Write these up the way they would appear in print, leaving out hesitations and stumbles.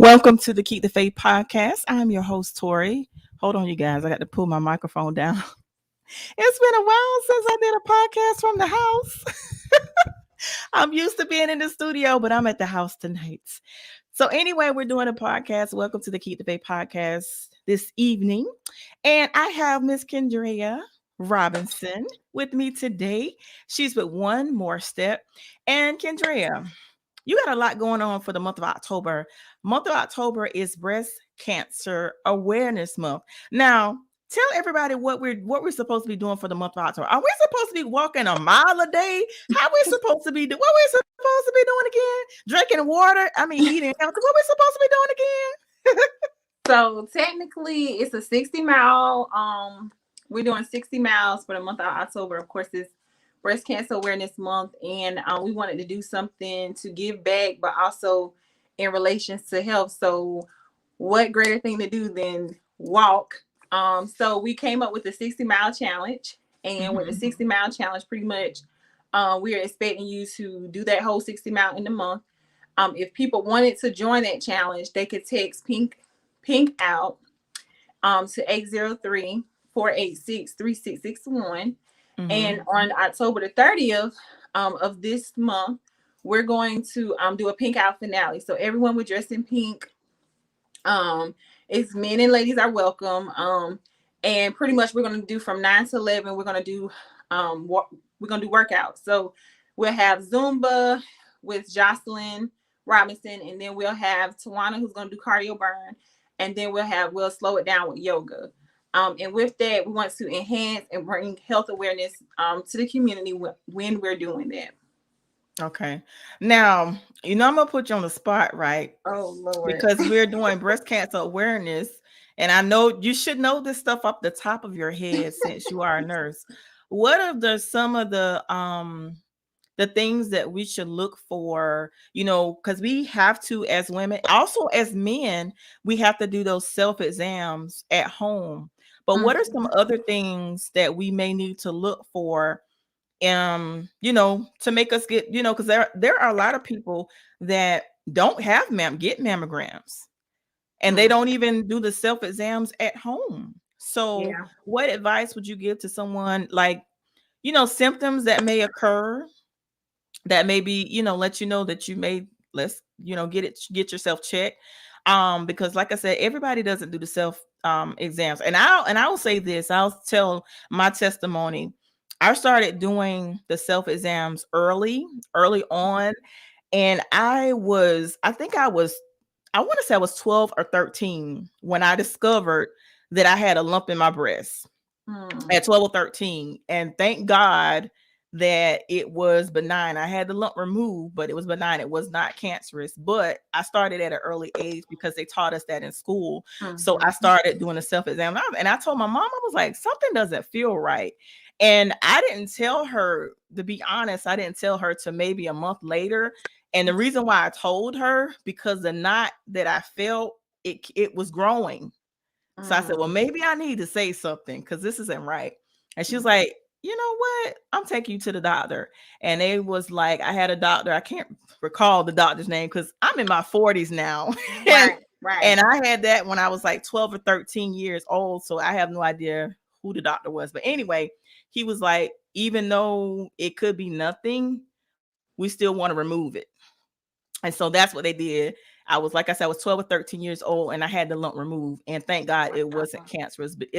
Welcome to the Keep the Faith podcast. I'm your host, Tori. Hold on, you guys. I got to pull my microphone down. It's been a while since I did a podcast from the house. I'm used to being in the studio, but I'm at the house tonight. So, anyway, we're doing a podcast. Welcome to the Keep the Faith podcast this evening. And I have Miss Kendrea Robinson with me today. She's with One More Step. And Kendrea, you got a lot going on for the month of October. Month of October is Breast Cancer Awareness Month. Now, tell everybody what we're supposed to be doing for the month of October. Are we supposed to be walking a mile a day? How we supposed to be doing? What we supposed to be doing again? Drinking water? I mean, eating healthy. What we supposed to be doing again? So technically, it's a 60-mile. We're doing 60 miles for the month of October. Of course, it's Breast Cancer Awareness Month, and we wanted to do something to give back, but also in relation to health. So, what greater thing to do than walk? So we came up with a 60-mile challenge, and with the 60-mile challenge, pretty much, we are expecting you to do that whole 60 mile in the month. If people wanted to join that challenge, they could text pink out to 803-486-3661. And on October the 30th of this month, we're going to do a pink out finale. So everyone will dress in pink. It's men and ladies are welcome. And pretty much we're going to do from 9 to 11. We're going to do workouts. So we'll have Zumba with Jocelyn Robinson, and then we'll have Tawana, who's going to do cardio burn, and then we'll slow it down with yoga. And with that, we want to enhance and bring health awareness to the community when we're doing that. Okay. Now, I'm going to put you on the spot, right? Oh, Lord. Because we're doing breast cancer awareness. And I know you should know this stuff off the top of your head since you are a nurse. What are some of the things that we should look for, because we have to, as women, also as men, we have to do those self-exams at home. But what are some other things that we may need to look for, to make us get, because there are a lot of people that don't have get mammograms, and they don't even do the self-exams at home. So what advice would you give to someone, like, symptoms that may occur that maybe, let you know that you may, get yourself checked. Because like I said, everybody doesn't do the self exams. And I'll say this, I'll tell my testimony. I started doing the self exams early on. And I want to say I was 12 or 13 when I discovered that I had a lump in my breast at 12 or 13. And thank God that it was benign. I had the lump removed, but it was benign. It was not cancerous. But I started at an early age because they taught us that in school. So I started doing a self-exam. And I told my mom, I was like, something doesn't feel right. And I didn't tell her, to be honest, I didn't tell her till maybe a month later. And the reason why I told her, because the knot that I felt, it was growing. So I said, well, maybe I need to say something because this isn't right. And she was like, you know what? I'm taking you to the doctor. And it was like, I had a doctor. I can't recall the doctor's name because I'm in my 40s now. Right. And I had that when I was like 12 or 13 years old. So I have no idea who the doctor was. But anyway, he was like, even though it could be nothing, we still want to remove it. And so that's what they did. I was 12 or 13 years old, and I had the lump removed. And thank God it wasn't cancerous. But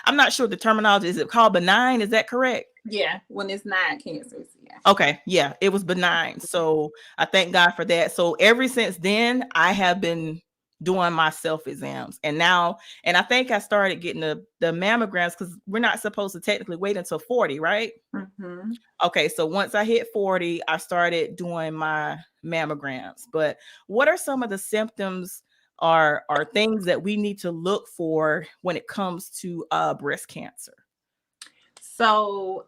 I'm not sure the terminology. Is it called benign? Is that correct? Yeah, when it's not cancerous. Yeah. Okay. Yeah, it was benign. So I thank God for that. So ever since then, I have been doing my self-exams. And I think I started getting the mammograms because we're not supposed to technically wait until 40, right? Okay, so once I hit 40, I started doing my mammograms. But what are some of the symptoms or things that we need to look for when it comes to breast cancer? So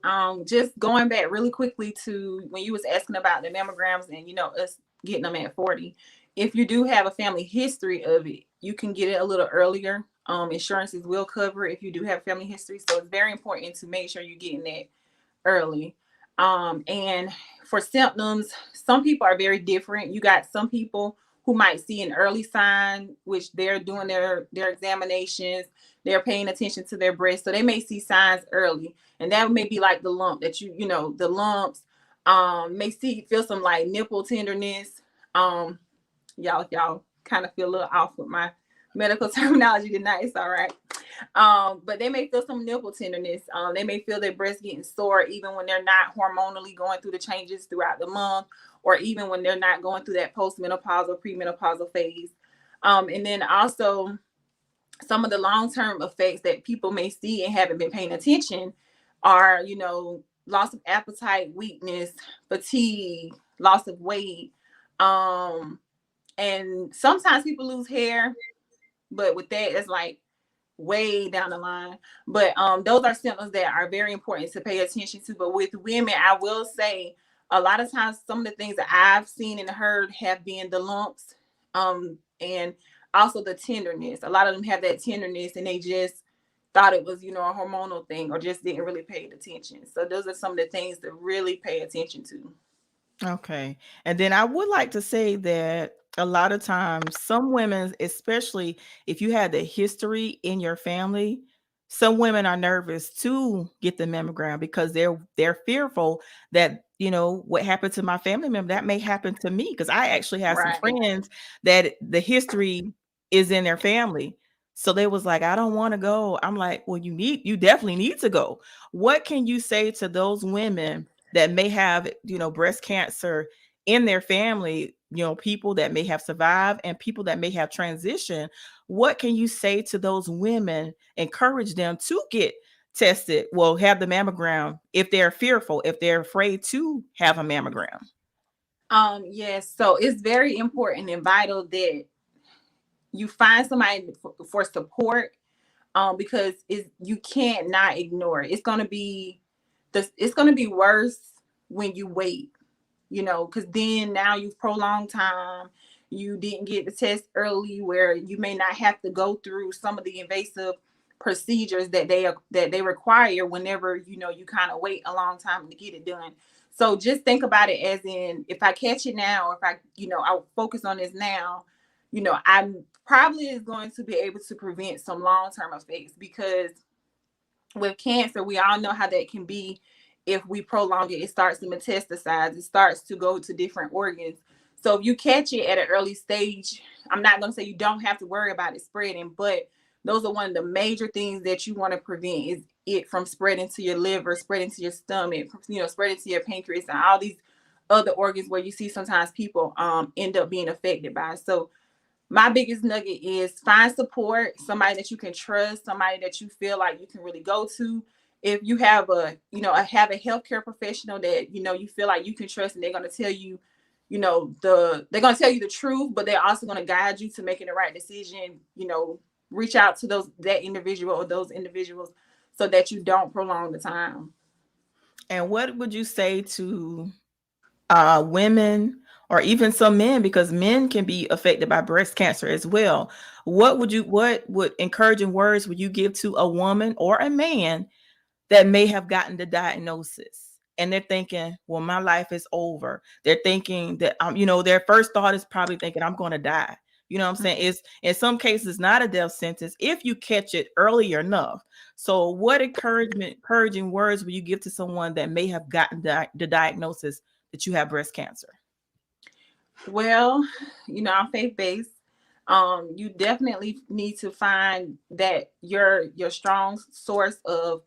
just going back really quickly to when you was asking about the mammograms and, us getting them at 40. If you do have a family history of it, you can get it a little earlier. Insurances will cover if you do have family history. So it's very important to make sure you're getting that early. And for symptoms, some people are very different. You got some people who might see an early sign, which they're doing their examinations, they're paying attention to their breast, so they may see signs early, and that may be like the lump that the lumps, may feel some like nipple tenderness. Y'all kind of feel a little off with my medical terminology tonight. It's all right. But they may feel some nipple tenderness. They may feel their breast getting sore even when they're not hormonally going through the changes throughout the month, or even when they're not going through that postmenopausal or premenopausal phase. And then also some of the long-term effects that people may see and haven't been paying attention are, loss of appetite, weakness, fatigue, loss of weight. And sometimes people lose hair, but with that, it's like way down the line. But those are symptoms that are very important to pay attention to. But with women, I will say a lot of times some of the things that I've seen and heard have been the lumps, and also the tenderness. A lot of them have that tenderness and they just thought it was, a hormonal thing, or just didn't really pay attention. So those are some of the things to really pay attention to. Okay. And then I would like to say that a lot of times, some women, especially if you had the history in your family, some women are nervous to get the mammogram because they're fearful that, what happened to my family member, that may happen to me. Because I actually have some Right. friends that the history is in their family. So they was like, I don't want to go. I'm like, well, you definitely need to go. What can you say to those women that may have, breast cancer in their family, people that may have survived and people that may have transitioned? What can you say to those women? Encourage them to get tested, well, have the mammogram if they're fearful, if they're afraid to have a mammogram. Yes, so it's very important and vital that you find somebody for support, because you can't not ignore it. It's going to be worse when you wait, because then now you've prolonged time. You didn't get the test early, where you may not have to go through some of the invasive procedures that they require whenever you kind of wait a long time to get it done. So just think about it as in, if I catch it now, or if I focus on this now, I'm probably is going to be able to prevent some long-term effects, because with cancer, we all know how that can be. If we prolong it, it starts to metastasize, it starts to go to different organs. So if you catch it at an early stage, I'm not going to say you don't have to worry about it spreading, but those are one of the major things that you want to prevent, is it from spreading to your liver, spreading to your stomach, spreading to your pancreas, and all these other organs where you see sometimes people end up being affected by. So my biggest nugget is find support, somebody that you can trust, somebody that you feel like you can really go to. If you have have a healthcare professional that you feel like you can trust, and they're going to tell you, they're going to tell you the truth, but they're also going to guide you to making the right decision. Reach out to that individual or those individuals, so that you don't prolong the time. And what would you say to women, or even some men, because men can be affected by breast cancer as well? What would encouraging words would you give to a woman or a man that may have gotten the diagnosis and they're thinking, well, my life is over? They're thinking that, their first thought is probably thinking, I'm going to die. You know what I'm saying? It's in some cases not a death sentence if you catch it early enough. So what encouraging words will you give to someone that may have gotten the diagnosis that you have breast cancer? Well, I'm faith-based. You definitely need to find that your strong source of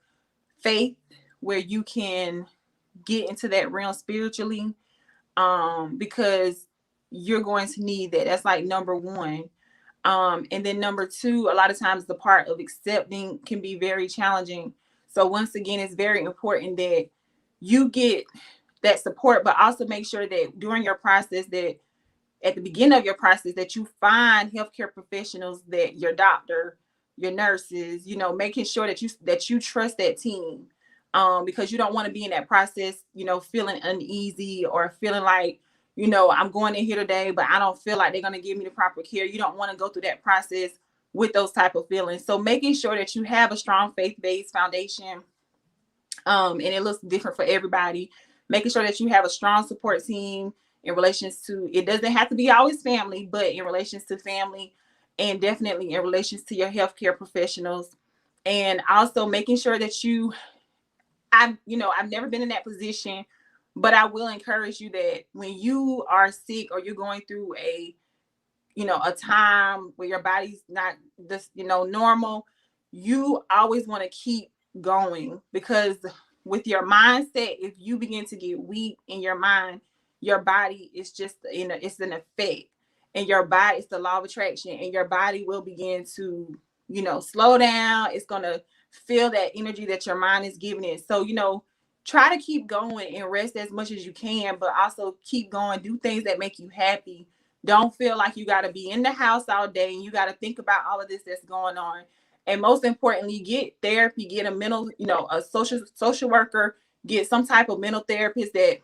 faith, where you can get into that realm spiritually, because you're going to need that. That's like number one. And then number two, a lot of times the part of accepting can be very challenging. So once again, it's very important that you get that support, but also make sure that during your process, that at the beginning of your process, that you find healthcare professionals, that your doctor, your nurses, making sure that you trust that team, because you don't want to be in that process, feeling uneasy, or feeling like, I'm going in here today, but I don't feel like they're going to give me the proper care. You don't want to go through that process with those type of feelings. So making sure that you have a strong faith-based foundation, and it looks different for everybody. Making sure that you have a strong support team, in relations to, it doesn't have to be always family, but in relations to family, and definitely in relations to your healthcare professionals. And also making sure that I've never been in that position, but I will encourage you that when you are sick or you're going through a time where your body's not this, normal, you always want to keep going, because with your mindset, if you begin to get weak in your mind, your body is just it's an effect, and your body, it's the law of attraction, and your body will begin to, slow down. It's going to feel that energy that your mind is giving it. So, try to keep going and rest as much as you can, but also keep going, do things that make you happy. Don't feel like you got to be in the house all day and you got to think about all of this that's going on. And most importantly, get therapy, get a mental, a social worker, get some type of mental therapist that,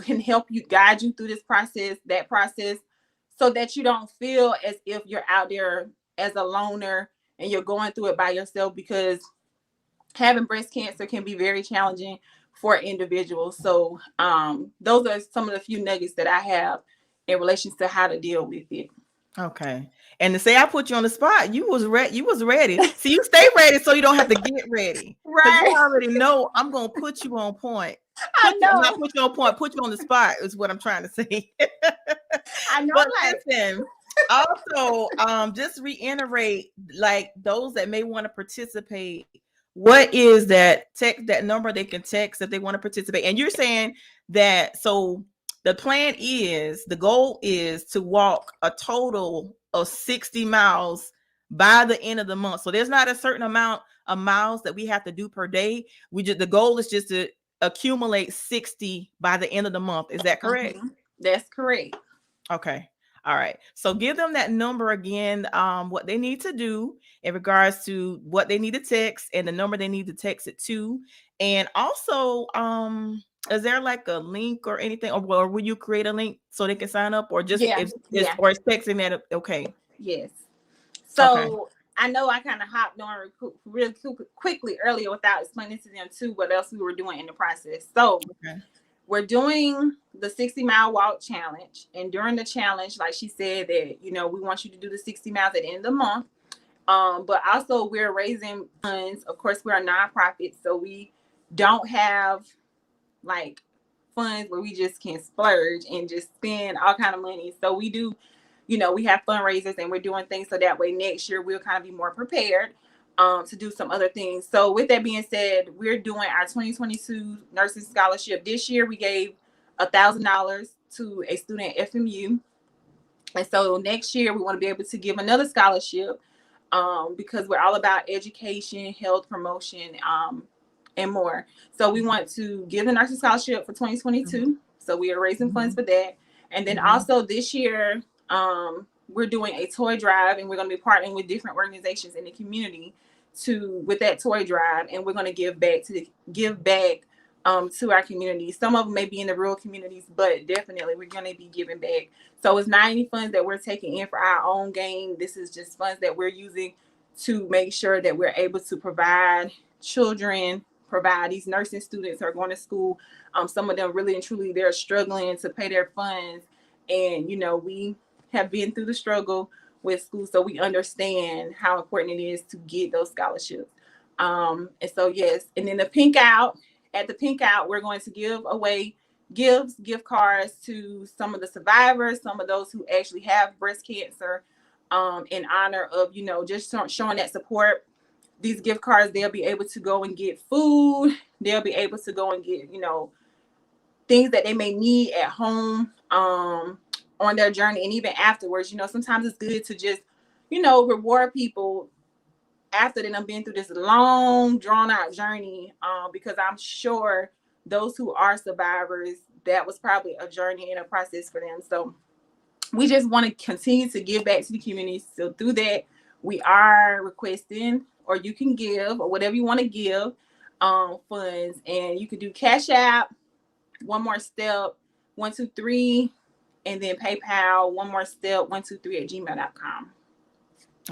can help you, guide you through that process, so that you don't feel as if you're out there as a loner and you're going through it by yourself, because having breast cancer can be very challenging for individuals. So those are some of the few nuggets that I have in relation to how to deal with it. Okay. And to say I put you on the spot, you was ready. You was ready. See, you stay ready so you don't have to get ready. Because you Right. already know I'm gonna put you on point. I Not know. put you on point, put you on the spot is what I'm trying to say. I know. But Like, listen, also, just reiterate, like those that may want to participate, what is that number they can text if they want to participate? And you're saying that, so the goal is to walk a total of 60 miles by the end of the month. So there's not a certain amount of miles that we have to do per day. The goal is just to accumulate 60 by the end of the month. Is that correct? that's correct. Okay. All right. So give them that number again, what they need to do in regards to what they need to text and the number they need to text it to. And also, is there like a link or anything, or will you create a link so they can sign up, or just Yeah. if it's Yeah. or it's texting that? Okay. Yes. Okay. So I know I kind of hopped on really quickly earlier without explaining to them too what else we were doing in the process. So Okay. we're doing the 60-mile walk challenge. And during the challenge, like she said, that, we want you to do the 60 miles at the end of the month. But also we're raising funds. Of course, we're a nonprofit, so we don't have like funds where we just can splurge and just spend all kind of money. So we do, we have fundraisers and we're doing things so that way next year we'll kind of be more prepared to do some other things. So with that being said, we're doing our 2022 nursing scholarship. This year we gave $1,000 to a student at FMU. And so next year we want to be able to give another scholarship, because we're all about education, health promotion, and more. So we want to give the nursing scholarship for 2022. So we are raising funds for that. And then also this year, we're doing a toy drive, and we're going to be partnering with different organizations in the community with that toy drive, and we're going to give back to our community. Some of them may be in the rural communities, but definitely we're going to be giving back. So it's not any funds that we're taking in for our own gain. This is just funds that we're using to make sure that we're able to provide these nursing students who are going to school. Some of them really and truly, they're struggling to pay their funds. And, we have been through the struggle with school, so we understand how important it is to get those scholarships. And so, yes. And then at the pink out, we're going to give away gift cards to some of the survivors, some of those who actually have breast cancer, in honor of, just showing that support. These gift cards, they'll be able to go and get food. They'll be able to go and get, things that they may need at home, on their journey. And even afterwards, sometimes it's good to just, reward people after they have been through this long, drawn out journey, because I'm sure those who are survivors, that was probably a journey and a process for them. So we just want to continue to give back to the community. So through that, we are requesting, or you can give, or whatever you want to give, funds. And you could do Cash App, one more step, 123, and then PayPal, one more step, 123 at gmail.com.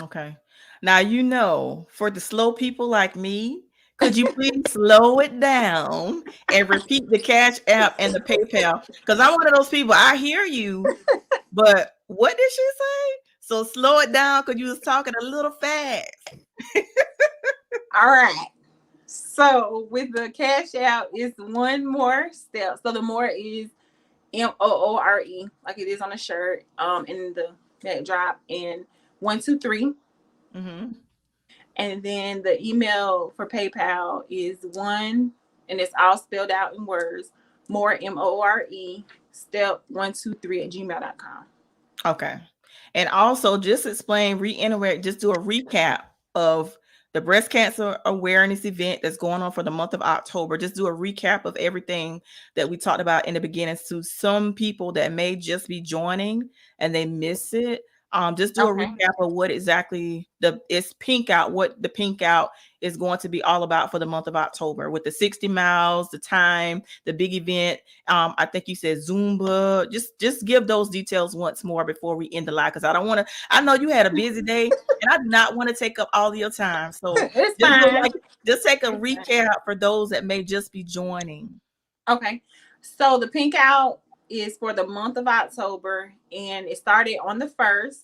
Okay. Now, for the slow people like me, Could you please slow it down and repeat the Cash App and the PayPal? Because I'm one of those people. I hear you, but what did she say? So slow it down because you was talking a little fast. All right. So with the cash out is one more step. So the more is MOORE, like it is on the shirt, in the backdrop, and 123. Mm-hmm. And then the email for PayPal is one, and it's all spelled out in words. More MORE step 123 at gmail.com. Okay. And also just explain, reiterate, just do a recap of the breast cancer awareness event that's going on for the month of October. Just do a recap of everything that we talked about in the beginning to some people that may just be joining and they miss it. Just do a Okay. recap of what exactly it's pink out, what the pink out is going to be all about for the month of October with the 60 miles, the time, the big event. I think you said Zumba. Just give those details once more before we end the live, because I don't want to. I know you had a busy day, and I do not want to take up all of your time. So It's just look fine. like just take a It's fine. recap for those that may just be joining. Okay. So the pink out is for the month of October, and it started on the 1st,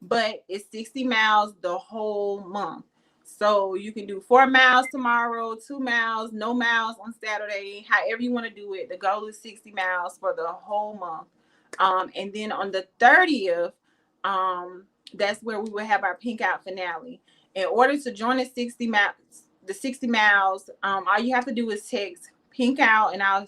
but it's 60 miles the whole month. So you can do 4 miles tomorrow, 2 miles, no miles on Saturday, however you want to do it. The goal is 60 miles for the whole month. And then on the 30th, that's where we will have our pink out finale. In order to join the 60 miles, all you have to do is text pink out, and I'll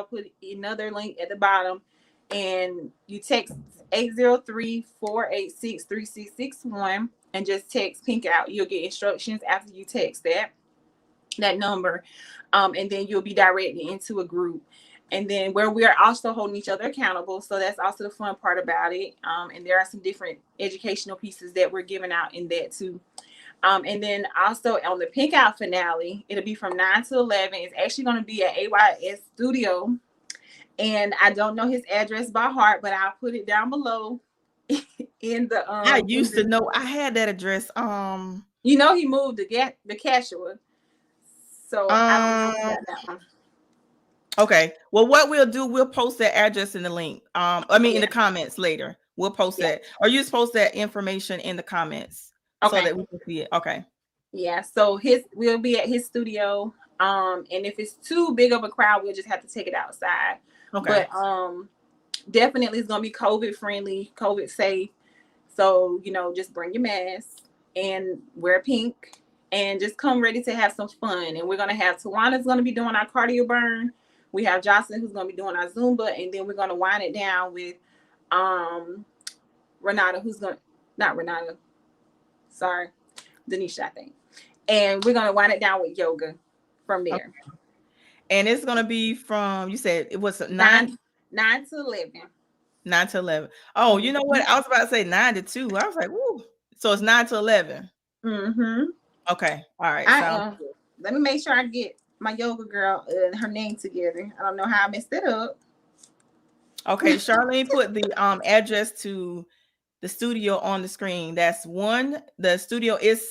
put another link at the bottom, and you text 803-486-3661 and just text pink out. You'll get instructions after you text that number, and then you'll be directed into a group, and then where we are also holding each other accountable. So that's also the fun part about it. And there are some different educational pieces that we're giving out in that too. And then also on the pink out finale, it'll be from 9 to 11. It's actually going to be at AYS Studio. And I don't know his address by heart, but I'll put it down below I in used to the know. I had that address. he moved the cashier. So I don't know if you Um. got that one. Okay. Well, what we'll do, we'll post that address in the link. I mean, in Yeah. the comments later. We'll post Yeah. that. Or you just post that information in the comments so Okay. that we can see it. Okay. Yeah. So we'll be at his studio. And if it's too big of a crowd, we'll just have to take it outside. Okay. But definitely it's gonna be COVID friendly, COVID safe. So, just bring your mask and wear pink and just come ready to have some fun. And we're going to have Tawana's going to be doing our cardio burn. We have Jocelyn who's going to be doing our Zumba. And then we're going to wind it down with um, Renata, not Renata, sorry, Denisha, I think. And we're going to wind it down with yoga from Okay. there. And it's gonna be from, you said it was 9 9 to 11. 9 to 11. Oh, you know Mm-hmm. what? I was about to say 9 to 2. I was like, woo. So it's 9 to 11. Mm-hmm. Okay. All right. I Sounds am. good. Let me make sure I get my yoga girl and her name together. I don't know how I messed it up. Okay. Charlene put the address to the studio on the screen. That's one. The studio is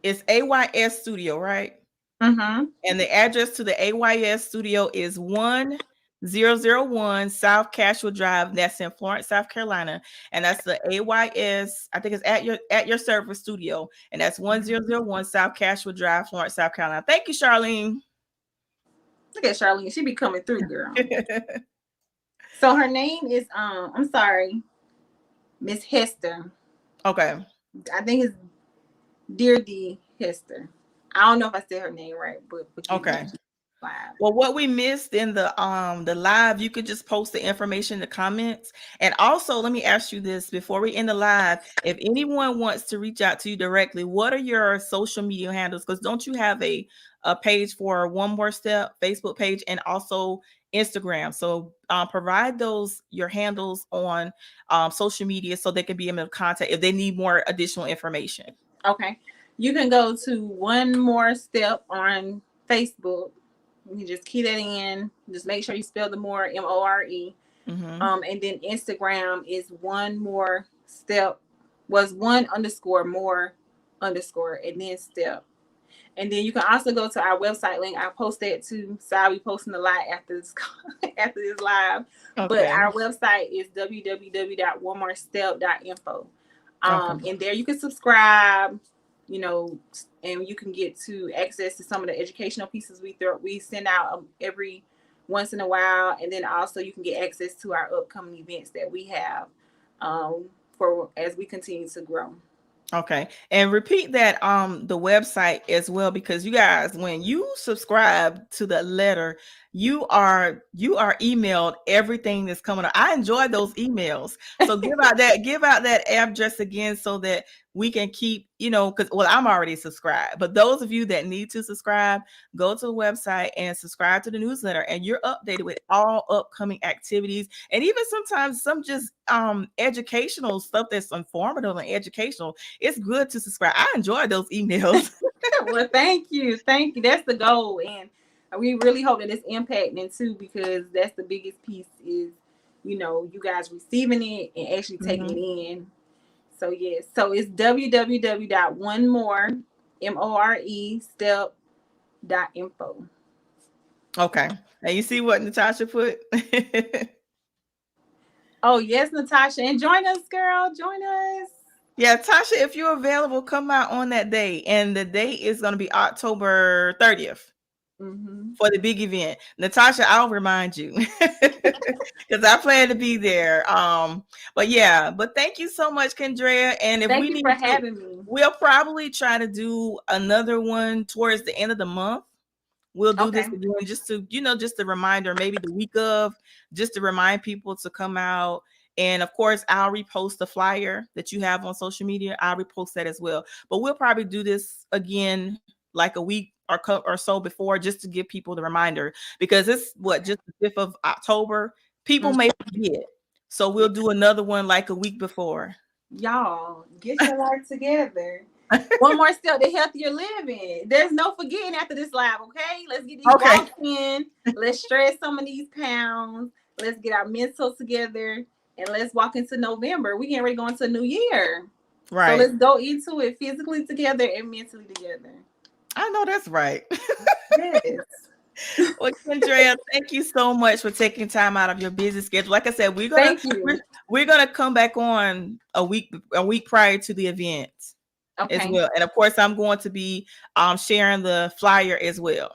AYS Studio, right? Mm-hmm. And the address to the AYS studio is 1001 South Cashwell Drive. That's in Florence, South Carolina. And that's the AYS, I think it's at your service studio. And that's 1001 South Cashwell Drive, Florence, South Carolina. Thank you, Charlene. Look at Charlene. She be coming through, girl. So her name is I'm sorry, Miss Hester. Okay. I think it's Dear D Hester. I don't know if I said her name right, but forgive me. Okay. Live. Well, what we missed in the live, you could just post the information in the comments. And also, let me ask you this before we end the live: if anyone wants to reach out to you directly, what are your social media handles? Because don't you have a page for One More Step, Facebook page, and also Instagram? So provide those your handles on social media so they can be able to contact if they need more additional information. Okay. You can go to One More Step on Facebook. You can just key that in. Just make sure you spell the more MORE. Mm-hmm. And then Instagram is One More Step, was one underscore more underscore and then step. And then you can also go to our website link. I post that too. So I'll be posting a lot after this after this live. But Okay. our website is www.oneMoreStep.info. Okay. And there you can subscribe, you know, and you can get to access to some of the educational pieces we send out every once in a while, and then also you can get access to our upcoming events that we have for as we continue to grow. Okay. And repeat that the website as well, because you guys, when you subscribe to the letter, you are emailed everything that's coming up. I enjoy those emails. So give out that address again so that we can keep, because well, I'm already subscribed. But those of you that need to subscribe, go to the website and subscribe to the newsletter, and you're updated with all upcoming activities, and even sometimes some just educational stuff that's informative and educational. It's good to subscribe. I enjoy those emails. Well, thank you. Thank you. That's the goal. And we really hope that it's impacting too, because that's the biggest piece is, you guys receiving it and actually taking it Mhm. in. So, yes. So it's www.onemorestep.info. Okay. And you see what Natasha put? Oh, yes, Natasha. And join us, girl. Join us. Yeah, Tasha, if you're available, come out on that day. And the date is going to be October 30th Mm-hmm. for the big event. Natasha, I'll remind you because I plan to be there. But yeah, but thank you so much, Kendrea. And if Thank we you for need to, having me. we'll probably try to do another one towards the end of the month. We'll do Okay. this again just to, just a reminder, maybe the week of, just to remind people to come out. And of course, I'll repost the flyer that you have on social media. I'll repost that as well. But we'll probably do this again like a week or so before, just to give people the reminder, because it's what, just the 5th of October. People Mhm. may forget. So we'll do another one like a week before. Y'all, get your life together. One more step to healthier living. There's no forgetting after this live, okay? Let's get these Okay. walks in. Let's shred some of these pounds. Let's get our mentals together. And let's walk into November. We getting ready to go into a new year. So Right. let's go into it physically together and mentally together. I know that's right. Yes. Well, Kendrea, thank you so much for taking time out of your busy schedule. Like I said, Thank we're, you. we're gonna come back on a week prior to the event as Okay. well. And of course, I'm going to be sharing the flyer as well.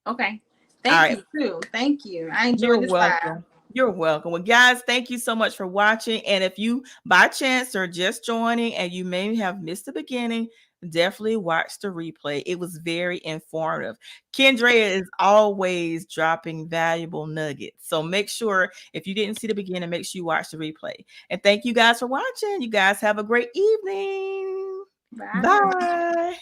Okay. All Thank right. you too. Thank you. I You're enjoyed this live. welcome. You're welcome. Well, guys, thank you so much for watching. And if you, by chance, are just joining and you may have missed the beginning, definitely watch the replay. It was very informative. Kendrea is always dropping valuable nuggets. So make sure, if you didn't see the beginning, make sure you watch the replay. And thank you guys for watching. You guys have a great evening. Bye. Bye.